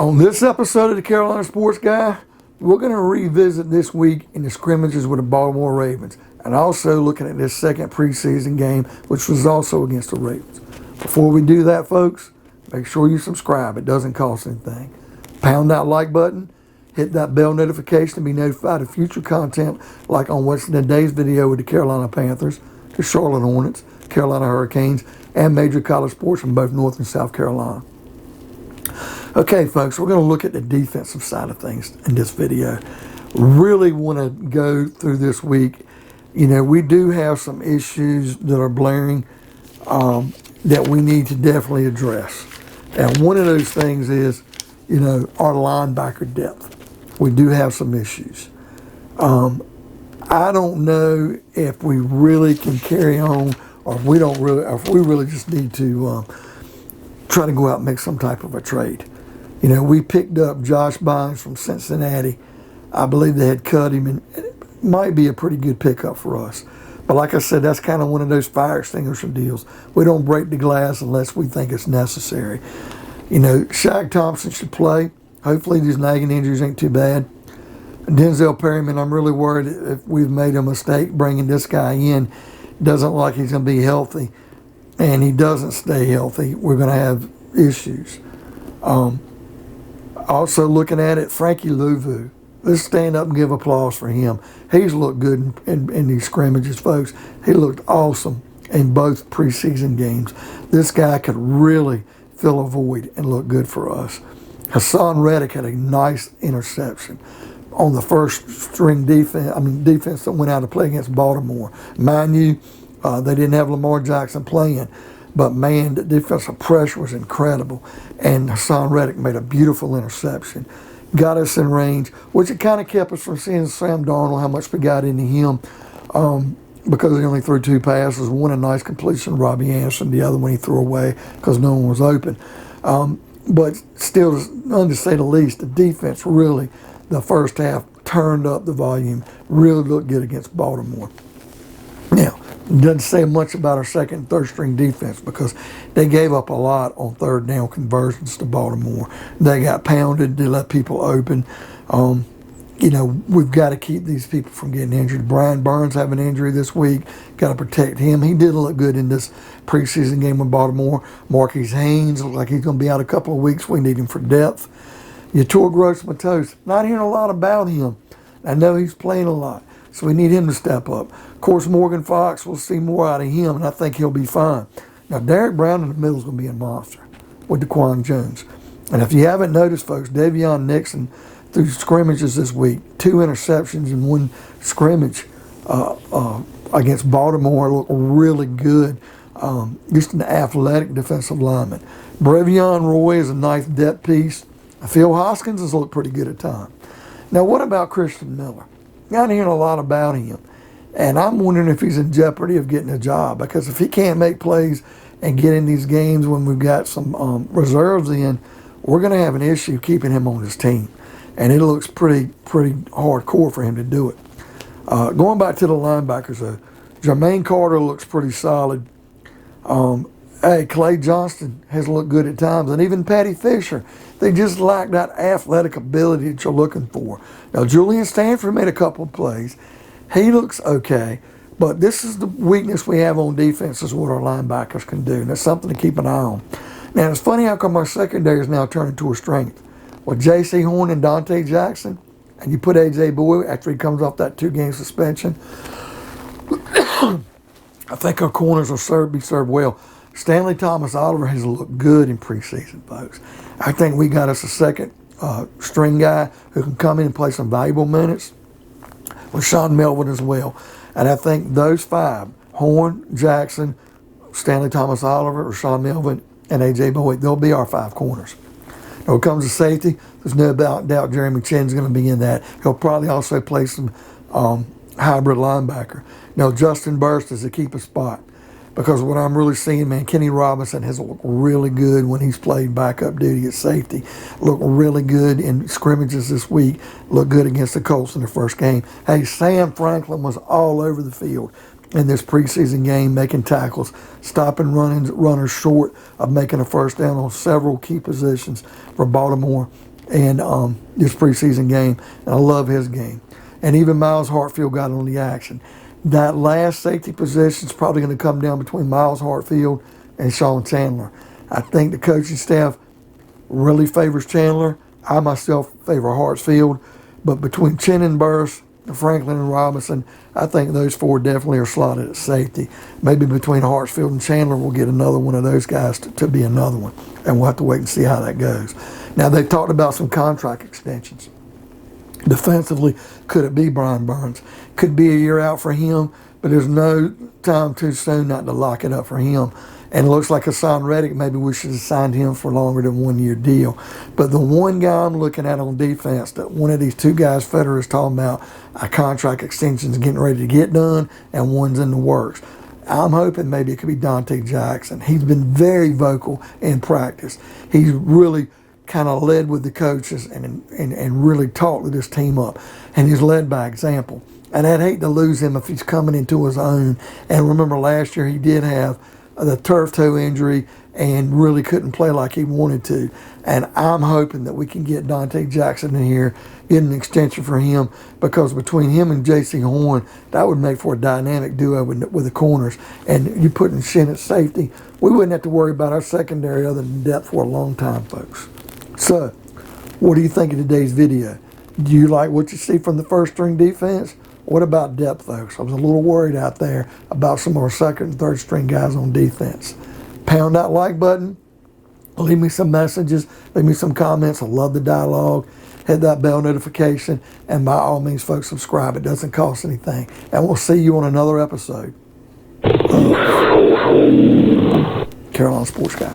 On this episode of the Carolina Sports Guy, we're going to revisit this week in the scrimmages with the Baltimore Ravens and also looking at this second preseason game, which was also against the Ravens. Before we do that, folks, make sure you subscribe. It doesn't cost anything. Pound that like button, hit that bell notification to be notified of future content like on what's in today's video with the Carolina Panthers, the Charlotte Hornets, Carolina Hurricanes, and major college sports from both North and South Carolina. Okay, folks, we're going to look at the defensive side of things in this video. Really want to go through this week. You know, we do have some issues that are blaring that we need to definitely address. And one of those things is, you know, our linebacker depth. We do have some issues. I don't know if we really can carry on, or if we really just need to try to go out and make some type of a trade. You know, we picked up Josh Bynes from Cincinnati. I believe they had cut him, and it might be a pretty good pickup for us. But like I said, that's kind of one of those fire extinguisher deals. We don't break the glass unless we think it's necessary. You know, Shaq Thompson should play. Hopefully these nagging injuries ain't too bad. Denzel Perryman, I'm really worried if we've made a mistake bringing this guy in. Doesn't look like he's going to be healthy, and he doesn't stay healthy, we're going to have issues. Also looking at it, Frankie Louvu. Let's stand up and give applause for him. He's looked good in these scrimmages, folks. He looked awesome in both preseason games. This guy could really fill a void and look good for us. Hassan Reddick had a nice interception on the first string defense that went out to play against Baltimore. Mind you, they didn't have Lamar Jackson playing, but man, the defensive pressure was incredible. And Hassan Reddick made a beautiful interception. Got us in range, which it kind of kept us from seeing Sam Darnold, how much we got into him, because he only threw two passes. One a nice completion, Robbie Anderson. The other one he threw away because no one was open. But still, to say the least, the defense really, the first half, turned up the volume, really looked good against Baltimore. Now, it doesn't say much about our second and third string defense because they gave up a lot on third down conversions to Baltimore. They got pounded. They let people open. You know, we've got to keep these people from getting injured. Brian Burns having an injury this week. Got to protect him. He did look good in this preseason game with Baltimore. Marquise Haynes looks like he's going to be out a couple of weeks. We need him for depth. Yetur Gross-Matos, not hearing a lot about him. I know he's playing a lot, so we need him to step up. Of course, Morgan Fox, we'll see more out of him, and I think he'll be fine. Now, Derek Brown in the middle is going to be a monster with DaQuan Jones. And if you haven't noticed, folks, Davion Nixon, through scrimmages this week, 2 interceptions in one scrimmage against Baltimore, looked really good. Just an athletic defensive lineman. Brevion Roy is a nice depth piece. Phil Hoskins has looked pretty good at times. Now, what about Christian Miller? Not hearing a lot about him. And I'm wondering if he's in jeopardy of getting a job, because if he can't make plays and get in these games when we've got some reserves in, we're going to have an issue keeping him on his team. And it looks pretty hardcore for him to do it. Going back to the linebackers, though, Jermaine Carter looks pretty solid. Clay Johnston has looked good at times, and even Patty Fisher. They just lack that athletic ability that you're looking for. Now, Julian Stanford made a couple of plays. He looks okay, but this is the weakness we have on defense is what our linebackers can do, and that's something to keep an eye on. Now, it's funny how come our secondary is now turning to a strength. With J.C. Horn and Dante Jackson, and you put A.J. Boyd after he comes off that 2-game suspension, I think our corners will be served well. Stanley Thomas Oliver has looked good in preseason, folks. I think we got us a second string guy who can come in and play some valuable minutes with Sean Melvin as well. And I think those 5, Horn, Jackson, Stanley Thomas Oliver, Sean Melvin, and A.J. Boyd, they'll be our 5 corners. Now, when it comes to safety, there's no doubt Jerry McChinn's going to be in that. He'll probably also play some hybrid linebacker. Now, Justin Burst is a keeper spot. Because what I'm really seeing, man, Kenny Robinson has looked really good when he's played backup duty at safety. Looked really good in scrimmages this week. Looked good against the Colts in the first game. Hey, Sam Franklin was all over the field in this preseason game, making tackles, stopping runners short of making a first down on several key positions for Baltimore. and this preseason game. And I love his game. And even Miles Hartfield got on the action. That last safety position is probably going to come down between Miles Hartfield and Sean Chandler. I think the coaching staff really favors Chandler. I myself favor Hartsfield. But between Chin and Burris, Franklin and Robinson, I think those four definitely are slotted at safety. Maybe between Hartsfield and Chandler, we'll get another one of those guys to be another one. And we'll have to wait and see how that goes. Now, they've talked about some contract extensions. Defensively, could it be Brian Burns? Could be a year out for him, but there's no time too soon not to lock it up for him. And it looks like Hassan Reddick, maybe we should have signed him for longer than 1 year deal. But the one guy I'm looking at on defense, that one of these two guys Federer is talking about, a contract extension's getting ready to get done, and one's in the works. I'm hoping maybe it could be Dante Jackson. He's been very vocal in practice. He's really kind of led with the coaches and really talked this team up. And he's led by example. And I'd hate to lose him if he's coming into his own. And remember last year he did have the turf toe injury and really couldn't play like he wanted to. And I'm hoping that we can get Dante Jackson in here, get an extension for him, because between him and J.C. Horn, that would make for a dynamic duo with the corners. And you putting Shin at safety, we wouldn't have to worry about our secondary other than depth for a long time, folks. So, what do you think of today's video? Do you like what you see from the first string defense? What about depth, folks? I was a little worried out there about some of our second and third string guys on defense. Pound that like button. Leave me some messages. Leave me some comments. I love the dialogue. Hit that bell notification. And by all means, folks, subscribe. It doesn't cost anything. And we'll see you on another episode of Carolina Sports Guy.